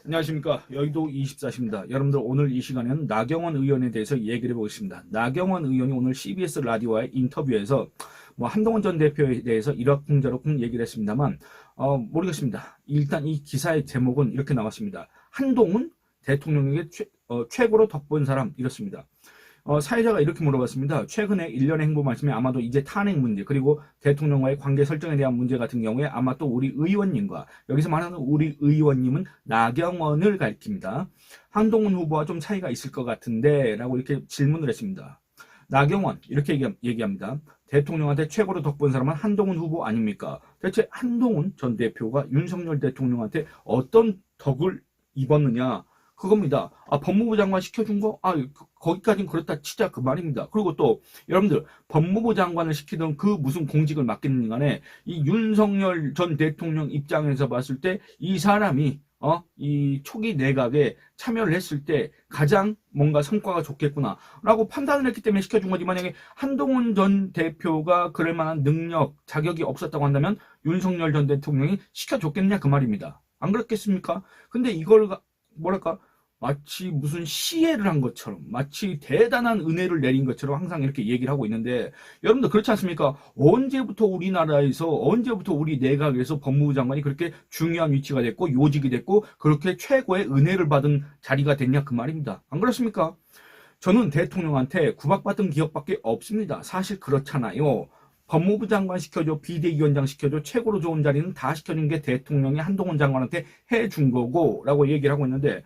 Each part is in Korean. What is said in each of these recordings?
안녕하십니까. 여의도 24시입니다. 여러분들 오늘 이 시간에는 나경원 의원에 대해서 얘기를 해보겠습니다. 나경원 의원이 오늘 CBS 라디오와의 인터뷰에서 한동훈 전 대표에 대해서 이러쿵저러쿵 얘기를 했습니다만 모르겠습니다. 일단 이 기사의 제목은 이렇게 나왔습니다. 한동훈 대통령에게 최고로 덕본 사람 이렇습니다. 사회자가 이렇게 물어봤습니다. 최근에 일련의 행보 말씀에 아마도 이제 탄핵 문제 그리고 대통령과의 관계 설정에 대한 문제 같은 경우에 아마 또 우리 의원님과 여기서 말하는 우리 의원님은 나경원을 가리킵니다. 한동훈 후보와 좀 차이가 있을 것 같은데 라고 이렇게 질문을 했습니다. 나경원 이렇게 얘기합니다. 대통령한테 최고로 덕본 사람은 한동훈 후보 아닙니까? 대체 한동훈 전 대표가 윤석열 대통령한테 어떤 덕을 입었느냐? 그겁니다. 법무부 장관 시켜준 거? 거기까지는 그렇다 치자 그 말입니다. 그리고 또 여러분들 법무부 장관을 시키던 그 무슨 공직을 맡기는 간에 이 윤석열 전 대통령 입장에서 봤을 때 이 사람이 이 초기 내각에 참여를 했을 때 가장 뭔가 성과가 좋겠구나 라고 판단을 했기 때문에 시켜준 거지. 만약에 한동훈 전 대표가 그럴 만한 능력, 자격이 없었다고 한다면 윤석열 전 대통령이 시켜줬겠냐 그 말입니다. 안 그렇겠습니까? 근데 이걸 뭐랄까 마치 무슨 시혜를 한 것처럼 마치 대단한 은혜를 내린 것처럼 항상 이렇게 얘기를 하고 있는데 여러분들 그렇지 않습니까? 언제부터 우리나라에서 언제부터 우리 내각에서 법무부 장관이 그렇게 중요한 위치가 됐고 요직이 됐고 그렇게 최고의 은혜를 받은 자리가 됐냐 그 말입니다. 안 그렇습니까? 저는 대통령한테 구박받은 기억밖에 없습니다. 사실 그렇잖아요. 법무부 장관 시켜줘, 비대위원장 시켜줘, 최고로 좋은 자리는 다 시켜준 게 대통령이 한동훈 장관한테 해준 거고 라고 얘기를 하고 있는데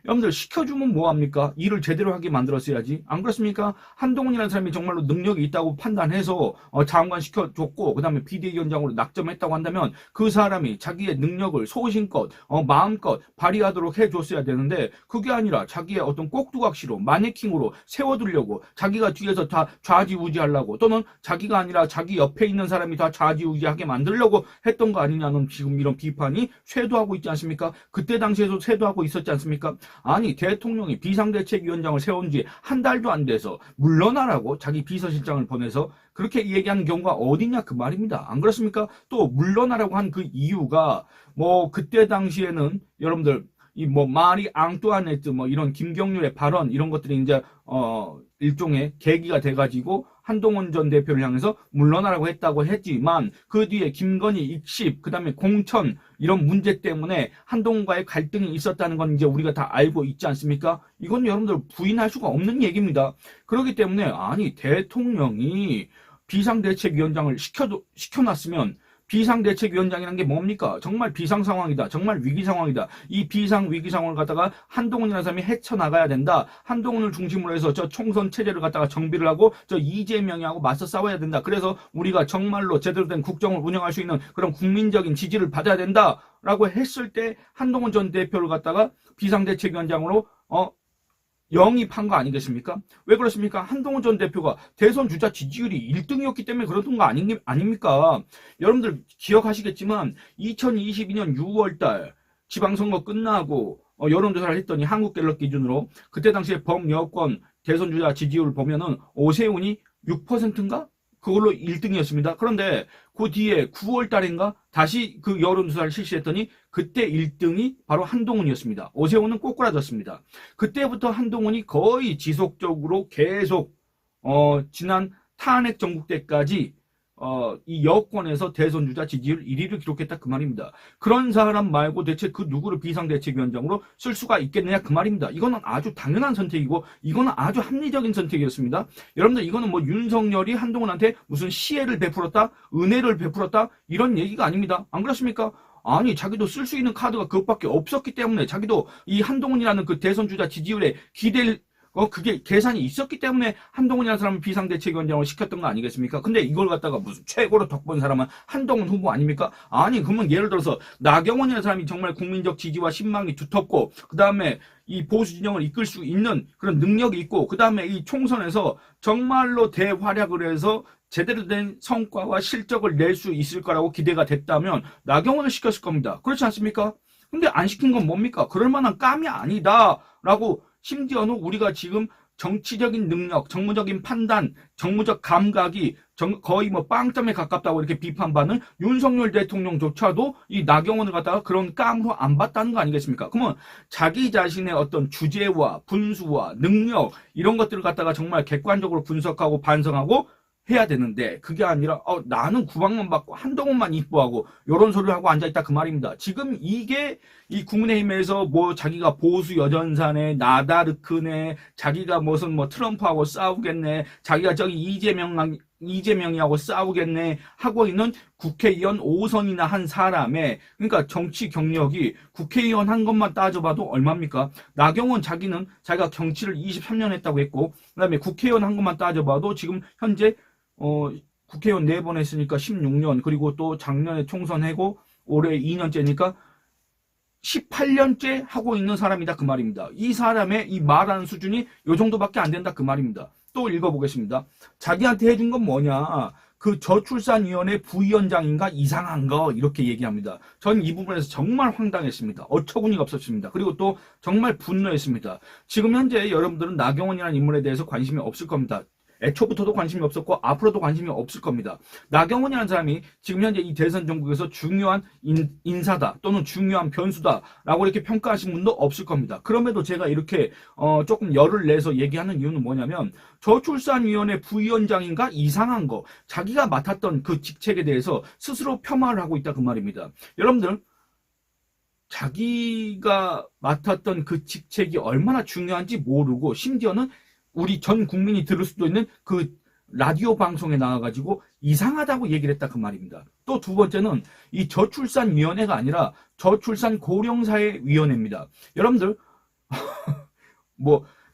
여러분들 시켜주면 뭐합니까? 일을 제대로 하게 만들었어야지. 안 그렇습니까? 한동훈이라는 사람이 정말로 능력이 있다고 판단해서 장관 시켜줬고 그 다음에 비대위원장으로 낙점했다고 한다면 그 사람이 자기의 능력을 소신껏 마음껏 발휘하도록 해줬어야 되는데 그게 아니라 자기의 어떤 꼭두각시로 마네킹으로 세워두려고 자기가 뒤에서 다 좌지우지하려고 또는 자기가 아니라 자기 옆에 있는 사람이 다 좌지우지하게 만들려고 했던 거 아니냐는 지금 이런 비판이 쇄도하고 있지 않습니까? 그때 당시에도 쇄도하고 있었지 않습니까? 아니 대통령이 비상대책위원장을 세운 지 한 달도 안 돼서 물러나라고 자기 비서실장을 보내서 그렇게 얘기하는 경우가 어디냐 그 말입니다. 안 그렇습니까? 또 물러나라고 한 그 이유가 그때 당시에는 여러분들 이 마리 앙뚜아네트 이런 김경률의 발언 이런 것들이 이제 일종의 계기가 돼가지고 한동훈 전 대표를 향해서 물러나라고 했다고 했지만 그 뒤에 김건희 익십 그다음에 공천 이런 문제 때문에 한동훈과의 갈등이 있었다는 건 이제 우리가 다 알고 있지 않습니까? 이건 여러분들 부인할 수가 없는 얘기입니다. 그렇기 때문에 아니 대통령이 비상대책위원장을 시켜놨으면 비상대책위원장이라는 게 뭡니까? 정말 비상상황이다. 정말 위기상황이다. 이 비상위기상황을 갖다가 한동훈이라는 사람이 헤쳐나가야 된다. 한동훈을 중심으로 해서 저 총선 체제를 갖다가 정비를 하고 저 이재명이하고 맞서 싸워야 된다. 그래서 우리가 정말로 제대로 된 국정을 운영할 수 있는 그런 국민적인 지지를 받아야 된다. 라고 했을 때 한동훈 전 대표를 갖다가 비상대책위원장으로 영입한 거 아니겠습니까? 왜 그렇습니까? 한동훈 전 대표가 대선 주자 지지율이 1등이었기 때문에 그랬던 거 아닙니까? 여러분들 기억하시겠지만 2022년 6월달 지방선거 끝나고 여론조사를 했더니 한국갤럽 기준으로 그때 당시에 범여권 대선 주자 지지율을 보면은 오세훈이 6%인가? 그걸로 1등이었습니다. 그런데 그 뒤에 9월 달인가 다시 그 여론조사를 실시했더니 그때 1등이 바로 한동훈이었습니다. 오세훈은 꼬꾸라졌습니다. 그때부터 한동훈이 거의 지속적으로 계속 지난 탄핵 정국 때까지 이 여권에서 대선 주자 지지율 1위를 기록했다 그 말입니다. 그런 사람 말고 대체 그 누구를 비상대책위원장으로 쓸 수가 있겠느냐 그 말입니다. 이거는 아주 당연한 선택이고 이거는 아주 합리적인 선택이었습니다. 여러분들 이거는 윤석열이 한동훈한테 무슨 시혜를 베풀었다, 은혜를 베풀었다 이런 얘기가 아닙니다. 안 그렇습니까? 아니 자기도 쓸 수 있는 카드가 그것밖에 없었기 때문에 자기도 이 한동훈이라는 그 대선 주자 지지율에 기댈 그게 계산이 있었기 때문에 한동훈이라는 사람을 비상대책위원장을 시켰던 거 아니겠습니까? 근데 이걸 갖다가 무슨 최고로 덕본 사람은 한동훈 후보 아닙니까? 아니 그러면 예를 들어서 나경원이라는 사람이 정말 국민적 지지와 신망이 두텁고 그 다음에 이 보수 진영을 이끌 수 있는 그런 능력이 있고 그 다음에 이 총선에서 정말로 대활약을 해서 제대로 된 성과와 실적을 낼 수 있을 거라고 기대가 됐다면 나경원을 시켰을 겁니다. 그렇지 않습니까? 근데 안 시킨 건 뭡니까? 그럴 만한 깜이 아니다라고 심지어는 우리가 지금 정치적인 능력, 정무적인 판단, 정무적 감각이 거의 뭐 빵점에 가깝다고 이렇게 비판받는 윤석열 대통령조차도 이 나경원을 갖다가 그런 깡으로 안 봤다는 거 아니겠습니까? 그러면 자기 자신의 어떤 주제와 분수와 능력 이런 것들을 갖다가 정말 객관적으로 분석하고 반성하고 해야 되는데 그게 아니라 나는 구박만 받고 한동훈만 이뻐하고 이런 소리를 하고 앉아있다 그 말입니다. 지금 이게 이 국민의힘에서 뭐 자기가 보수 여전사네 나다르크네 자기가 무슨 뭐 트럼프하고 싸우겠네 자기가 저기 이재명이하고 싸우겠네 하고 있는 국회의원 5선이나 한 사람의 그러니까 정치 경력이 국회의원 한 것만 따져봐도 얼마입니까? 나경원 자기는 자기가 정치를 23년 했다고 했고 그다음에 국회의원 한 것만 따져봐도 지금 현재 국회의원 4번 했으니까 16년 그리고 또 작년에 총선하고 올해 2년째니까 18년째 하고 있는 사람이다 그 말입니다. 이 사람의 이 말하는 수준이 요 정도밖에 안 된다 그 말입니다. 또 읽어보겠습니다. 자기한테 해준 건 뭐냐? 그 저출산위원회 부위원장인가 이상한 거 이렇게 얘기합니다. 전 이 부분에서 정말 황당했습니다. 어처구니가 없었습니다. 그리고 또 정말 분노했습니다. 지금 현재 여러분들은 나경원이라는 인물에 대해서 관심이 없을 겁니다. 애초부터도 관심이 없었고 앞으로도 관심이 없을 겁니다. 나경원이라는 사람이 지금 현재 이 대선 정국에서 중요한 인사다 또는 중요한 변수다라고 이렇게 평가하신 분도 없을 겁니다. 그럼에도 제가 이렇게 조금 열을 내서 얘기하는 이유는 뭐냐면 저출산위원회 부위원장인가 이상한 거 자기가 맡았던 그 직책에 대해서 스스로 폄하를 하고 있다 그 말입니다. 여러분들 자기가 맡았던 그 직책이 얼마나 중요한지 모르고 심지어는 우리 전 국민이 들을 수도 있는 그 라디오 방송에 나와가지고 이상하다고 얘기를 했다 그 말입니다. 또 두 번째는 이 저출산위원회가 아니라 저출산 고령사회위원회입니다. 여러분들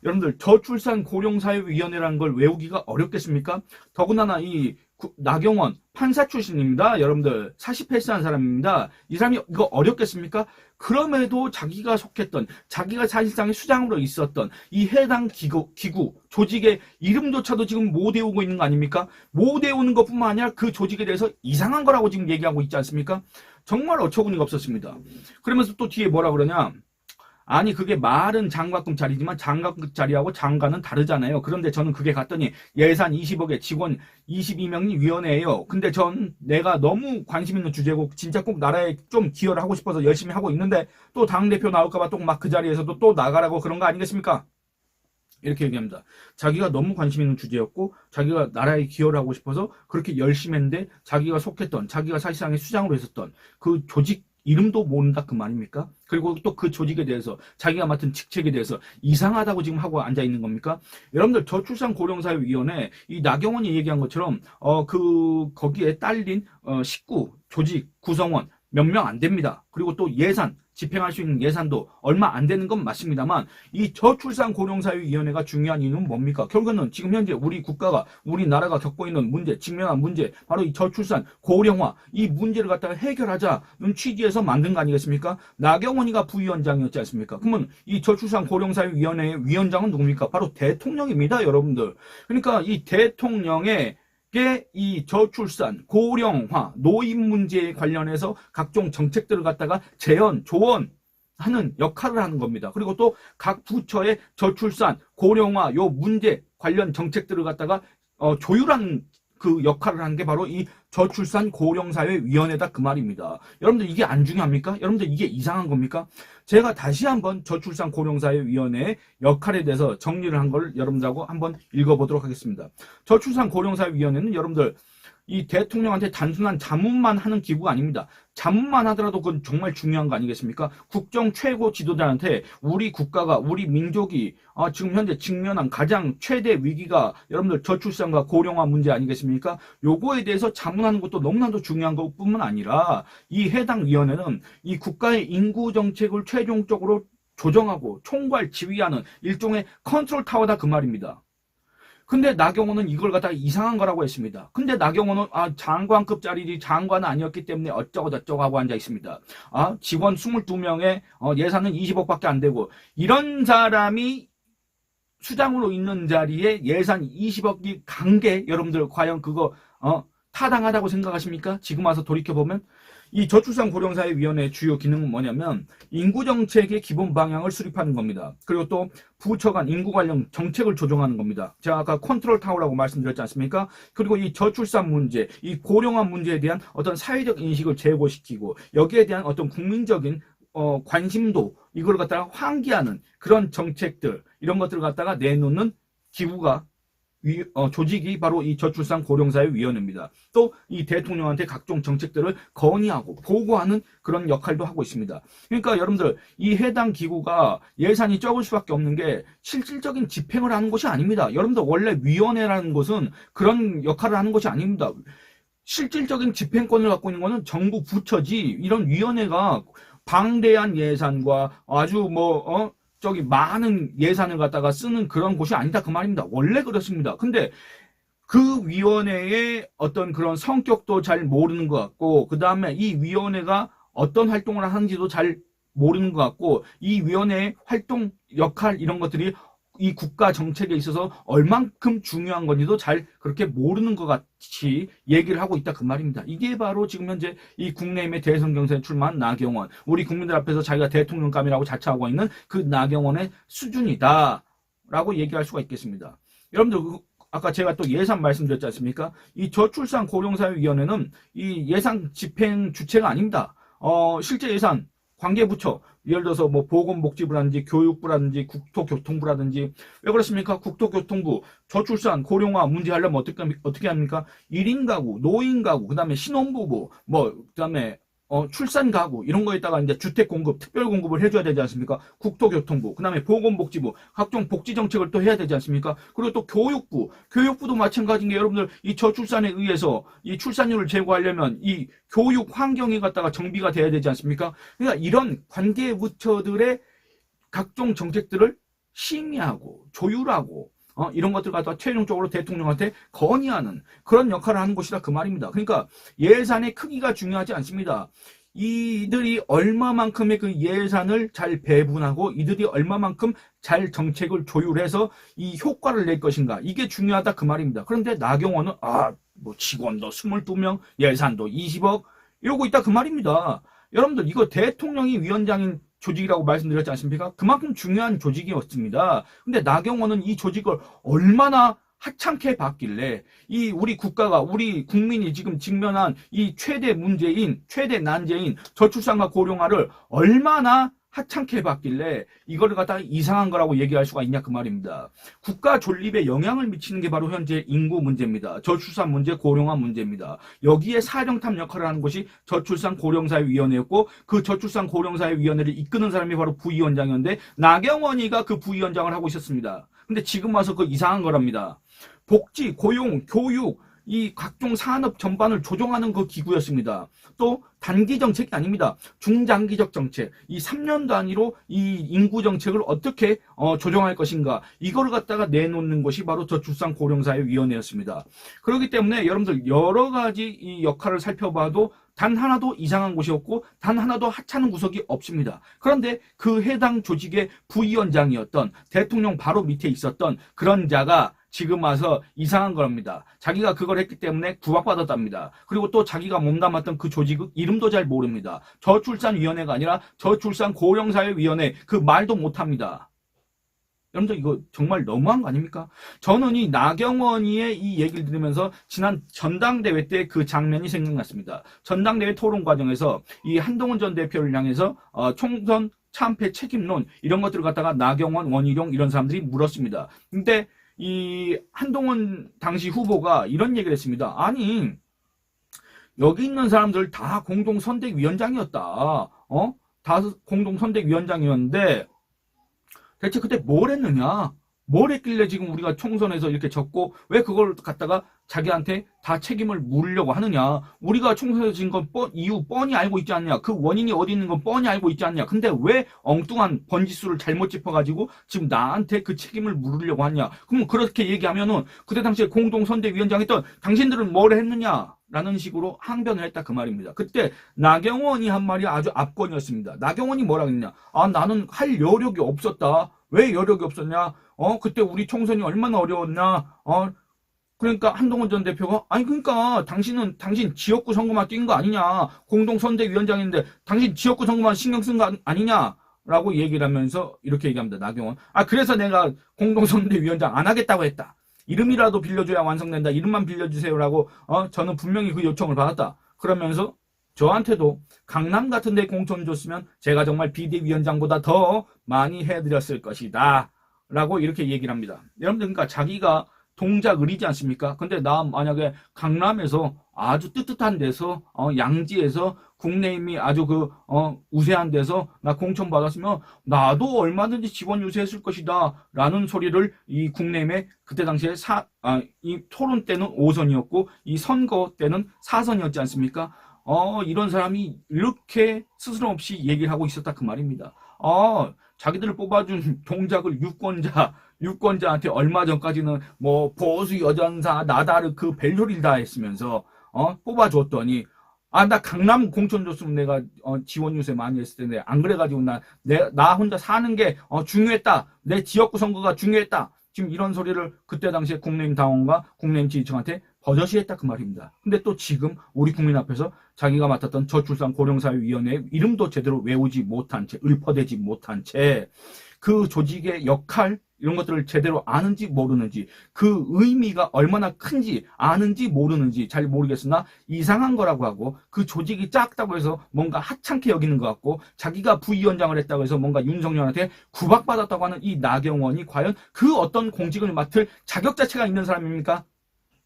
여러분들 저출산 고령사회위원회라는 걸 외우기가 어렵겠습니까? 더군다나 이 나경원 판사 출신입니다. 여러분들 48세 사람입니다. 이 사람이 이거 어렵겠습니까? 그럼에도 자기가 속했던 자기가 사실상의 수장으로 있었던 이 해당 기구 조직의 이름조차도 지금 못 외우고 있는 거 아닙니까? 못 외우는 것뿐만 아니라 그 조직에 대해서 이상한 거라고 지금 얘기하고 있지 않습니까? 정말 어처구니가 없었습니다. 그러면서 또 뒤에 뭐라 그러냐? 아니 그게 말은 장관급 자리지만 장관급 자리하고 장관은 다르잖아요. 그런데 저는 그게 갔더니 예산 20억에 직원 22명이 위원회예요. 근데 전 내가 너무 관심 있는 주제고 진짜 꼭 나라에 좀 기여를 하고 싶어서 열심히 하고 있는데 또 당대표 나올까봐 또 막 그 자리에서도 또 나가라고 그런 거 아니겠습니까? 이렇게 얘기합니다. 자기가 너무 관심 있는 주제였고 자기가 나라에 기여를 하고 싶어서 그렇게 열심히 했는데 자기가 속했던 자기가 사실상의 수장으로 했었던 그 조직 이름도 모른다 그 말입니까? 그리고 또 그 조직에 대해서 자기가 맡은 직책에 대해서 이상하다고 지금 하고 앉아 있는 겁니까? 여러분들 저출산 고령사회위원회 이 나경원이 얘기한 것처럼 거기에 딸린 식구 조직 구성원 몇 명 안 됩니다. 그리고 또 예산 집행할 수 있는 예산도 얼마 안 되는 건 맞습니다만 이 저출산 고령사회위원회가 중요한 이유는 뭡니까? 결국은 지금 현재 우리 국가가 우리나라가 겪고 있는 문제 직면한 문제 바로 이 저출산 고령화 이 문제를 갖다가 해결하자는 취지에서 만든 거 아니겠습니까? 나경원이가 부위원장이었지 않습니까? 그러면 이 저출산 고령사회위원회의 위원장은 누굽니까? 바로 대통령입니다, 여러분들. 그러니까 이 대통령의 이 저출산, 고령화, 노인 문제에 관련해서 각종 정책들을 갖다가 제언, 조언하는 역할을 하는 겁니다. 그리고 또 각 부처의 저출산, 고령화 요 문제 관련 정책들을 갖다가 조율하는 그 역할을 하는 게 바로 이 저출산 고령사회위원회다 그 말입니다. 여러분들 이게 안 중요합니까? 여러분들 이게 이상한 겁니까? 제가 다시 한번 저출산 고령사회위원회의 역할에 대해서 정리를 한 걸 여러분들하고 한번 읽어보도록 하겠습니다. 저출산 고령사회위원회는 여러분들 이 대통령한테 단순한 자문만 하는 기구가 아닙니다. 자문만 하더라도 그건 정말 중요한 거 아니겠습니까? 국정 최고 지도자한테 우리 국가가 우리 민족이 지금 현재 직면한 가장 최대 위기가 여러분들 저출산과 고령화 문제 아니겠습니까? 요거에 대해서 자문하는 것도 너무나도 중요한 것뿐만 아니라 이 해당 위원회는 이 국가의 인구 정책을 최종적으로 조정하고 총괄 지휘하는 일종의 컨트롤 타워다 그 말입니다. 근데 나경원은 이걸 갖다가 이상한 거라고 했습니다. 근데 나경원은 장관급 자리지 장관은 아니었기 때문에 어쩌고 저쩌고 하고 앉아 있습니다. 직원 22명에 예산은 20억밖에 안 되고 이런 사람이 수장으로 있는 자리에 예산 20억이 간 게 여러분들 과연 그거 타당하다고 생각하십니까? 지금 와서 돌이켜보면 이 저출산 고령사회위원회의 주요 기능은 뭐냐면 인구정책의 기본 방향을 수립하는 겁니다. 그리고 또 부처 간 인구 관련 정책을 조정하는 겁니다. 제가 아까 컨트롤 타워라고 말씀드렸지 않습니까? 그리고 이 저출산 문제, 이 고령화 문제에 대한 어떤 사회적 인식을 제고시키고 여기에 대한 어떤 국민적인 관심도 이걸 갖다가 환기하는 그런 정책들 이런 것들을 갖다가 내놓는 기구가 조직이 바로 이 저출산 고령사회위원회입니다. 또 이 대통령한테 각종 정책들을 건의하고 보고하는 그런 역할도 하고 있습니다. 그러니까 여러분들 이 해당 기구가 예산이 적을 수밖에 없는 게 실질적인 집행을 하는 것이 아닙니다. 여러분들 원래 위원회라는 것은 그런 역할을 하는 것이 아닙니다. 실질적인 집행권을 갖고 있는 것은 정부 부처지 이런 위원회가 방대한 예산과 아주 많은 예산을 갖다가 쓰는 그런 곳이 아니다 그 말입니다. 원래 그렇습니다. 근데 그 위원회의 어떤 그런 성격도 잘 모르는 것 같고 그 다음에 이 위원회가 어떤 활동을 하는지도 잘 모르는 것 같고 이 위원회의 활동 역할 이런 것들이 이 국가 정책에 있어서 얼만큼 중요한 건지도 잘 그렇게 모르는 것 같이 얘기를 하고 있다 그 말입니다. 이게 바로 지금 현재 이 국내임의 대선 경선에 출마한 나경원, 우리 국민들 앞에서 자기가 대통령감이라고 자처하고 있는 그 나경원의 수준이다 라고 얘기할 수가 있겠습니다. 여러분들 아까 제가 또 예산 말씀드렸지 않습니까? 이 저출산 고령사회위원회는 이 예산 집행 주체가 아닙니다. 실제 예산 관계부처 예를 들어서 뭐 보건복지부라든지 교육부라든지 국토교통부라든지 왜 그렇습니까? 국토교통부 저출산 고령화 문제 하려면 어떻게 합니까? 1인 가구, 노인 가구, 그다음에 신혼부부, 그다음에 출산 가구 이런 거에다가 이제 주택 공급, 특별 공급을 해줘야 되지 않습니까? 국토교통부, 그다음에 보건복지부, 각종 복지 정책을 또 해야 되지 않습니까? 그리고 또 교육부도 마찬가지인 게 여러분들 이 저출산에 의해서 이 출산율을 제고하려면 이 교육 환경이 갖다가 정비가 돼야 되지 않습니까? 그러니까 이런 관계 부처들의 각종 정책들을 심의하고 조율하고 이런 것들 갖다가 최종적으로 대통령한테 건의하는 그런 역할을 하는 곳이다 그 말입니다. 그러니까 예산의 크기가 중요하지 않습니다. 이들이 얼마만큼의 그 예산을 잘 배분하고 이들이 얼마만큼 잘 정책을 조율해서 이 효과를 낼 것인가 이게 중요하다 그 말입니다. 그런데 나경원은 직원도 22명 예산도 20억 이러고 있다 그 말입니다. 여러분들 이거 대통령이 위원장인 조직이라고 말씀드렸지 않습니까? 그만큼 중요한 조직이었습니다. 근데 나경원은 이 조직을 얼마나 하찮게 봤길래 이 우리 국가가 우리 국민이 지금 직면한 이 최대 문제인 최대 난제인 저출산과 고령화를 얼마나 하찮게 봤길래 이거를 갖다가 이상한 거라고 얘기할 수가 있냐 그 말입니다. 국가 존립에 영향을 미치는 게 바로 현재 인구 문제입니다. 저출산 문제, 고령화 문제입니다. 여기에 사령탑 역할을 하는 것이 저출산 고령사회위원회였고 그 저출산 고령사회위원회를 이끄는 사람이 바로 부위원장이었는데 나경원이가 그 부위원장을 하고 있었습니다. 근데 지금 와서 그 이상한 거랍니다. 복지, 고용, 교육 이 각종 산업 전반을 조정하는 그 기구였습니다. 또 단기 정책이 아닙니다. 중장기적 정책, 이 3년 단위로 이 인구 정책을 어떻게 조정할 것인가 이거를 갖다가 내놓는 것이 바로 저출산 고령사회위원회였습니다. 그렇기 때문에 여러분들 여러 가지 이 역할을 살펴봐도 단 하나도 이상한 곳이 없고 단 하나도 하찮은 구석이 없습니다. 그런데 그 해당 조직의 부위원장이었던 대통령 바로 밑에 있었던 그런 자가 지금 와서 이상한 겁니다. 자기가 그걸 했기 때문에 구박받았답니다. 그리고 또 자기가 몸담았던 그 조직 이름도 잘 모릅니다. 저출산위원회가 아니라 저출산고령사회위원회 그 말도 못합니다. 여러분들 이거 정말 너무한 거 아닙니까? 저는 이 나경원이의 이 얘기를 들으면서 지난 전당대회 때 그 장면이 생각났습니다. 전당대회 토론 과정에서 이 한동훈 전 대표를 향해서 총선 참패 책임론 이런 것들을 갖다가 나경원, 원희룡 이런 사람들이 물었습니다. 근데 이 한동훈 당시 후보가 이런 얘기를 했습니다. 아니 여기 있는 사람들 다 공동선대위원장이었다. 다 공동선대위원장이었는데 대체 그때 뭘 했느냐? 뭘 했길래 지금 우리가 총선에서 이렇게 졌고 왜 그걸 갖다가 자기한테 다 책임을 물으려고 하느냐? 우리가 총선에서 진 건 이유 뻔히 알고 있지 않냐? 그 원인이 어디 있는 건 뻔히 알고 있지 않냐? 근데 왜 엉뚱한 번지수를 잘못 짚어가지고 지금 나한테 그 책임을 물으려고 하냐? 그럼 그렇게 얘기하면은 그때 당시에 공동선대위원장 했던 당신들은 뭘 했느냐? 라는 식으로 항변을 했다 그 말입니다. 그때 나경원이 한 말이 아주 압권이었습니다. 나경원이 뭐라 그랬냐? 나는 할 여력이 없었다. 왜 여력이 없었냐? 그때 우리 총선이 얼마나 어려웠냐? 그러니까 한동훈 전 대표가 아니 그러니까 당신 지역구 선거만 뛴 거 아니냐. 공동선대위원장인데 당신 지역구 선거만 신경 쓴 거 아니냐라고 얘기를 하면서 이렇게 얘기합니다. 나경원. 아 그래서 내가 공동선대위원장 안 하겠다고 했다. 이름이라도 빌려줘야 완성된다. 이름만 빌려주세요라고 저는 분명히 그 요청을 받았다. 그러면서 저한테도 강남 같은 데 공천 줬으면 제가 정말 비대위원장보다 더 많이 해드렸을 것이다. 라고 이렇게 얘기를 합니다. 여러분들 그러니까 자기가 동작 을이지 않습니까? 근데 나 만약에 강남에서 아주 뜨뜻한 데서 양지에서 국내임이 아주 우세한 데서 나 공천 받았으면 나도 얼마든지 지원 유세했을 것이다 라는 소리를 이 국내임에 그때 당시에 이 토론 때는 5선이었고 이 선거 때는 4선이었지 않습니까? 이런 사람이 이렇게 스스럼 없이 얘기를 하고 있었다 그 말입니다. 자기들을 뽑아준 동작을 유권자한테 얼마 전까지는 뭐 보수 여전사 나다르 그 벨소리를 다 했으면서 뽑아줬더니 나 강남 공천 줬으면 내가 지원 유세 많이 했을 텐데 안 그래가지고 나 혼자 사는 게 중요했다. 내 지역구 선거가 중요했다. 지금 이런 소리를 그때 당시에 국민의힘 당원과 국민의힘 지지층한테 버젓이 했다 그 말입니다. 근데 또 지금 우리 국민 앞에서 자기가 맡았던 저출산 고령사회위원회 이름도 제대로 외우지 못한 채 읊어대지 못한 채 그 조직의 역할 이런 것들을 제대로 아는지 모르는지 그 의미가 얼마나 큰지 아는지 모르는지 잘 모르겠으나 이상한 거라고 하고 그 조직이 작다고 해서 뭔가 하찮게 여기는 것 같고 자기가 부위원장을 했다고 해서 뭔가 윤석열한테 구박받았다고 하는 이 나경원이 과연 그 어떤 공직을 맡을 자격 자체가 있는 사람입니까?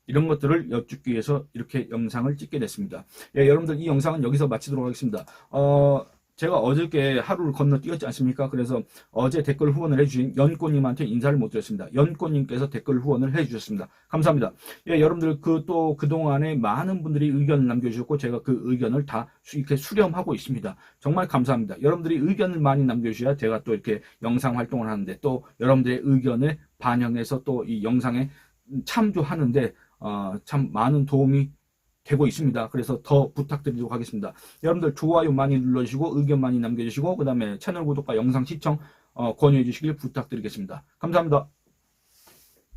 이런 것들을 여쭙기 위해서 이렇게 영상을 찍게 됐습니다. 예, 여러분들 이 영상은 여기서 마치도록 하겠습니다. 제가 어저께 하루를 건너뛰었지 않습니까? 그래서 어제 댓글 후원을 해주신 연꽃님한테 인사를 못 드렸습니다. 연꽃님께서 댓글 후원을 해주셨습니다. 감사합니다. 예, 여러분들 그동안에 많은 분들이 의견을 남겨주셨고 제가 그 의견을 다 이렇게 수렴하고 있습니다. 정말 감사합니다. 여러분들이 의견을 많이 남겨주셔야 제가 또 이렇게 영상 활동을 하는데 또 여러분들의 의견을 반영해서 또 이 영상에 참조하는데 참 많은 도움이 되고 있습니다. 그래서 더 부탁드리도록 하겠습니다. 여러분들 좋아요 많이 눌러주시고 의견 많이 남겨주시고 그 다음에 채널 구독과 영상 시청 권유해 주시길 부탁드리겠습니다. 감사합니다.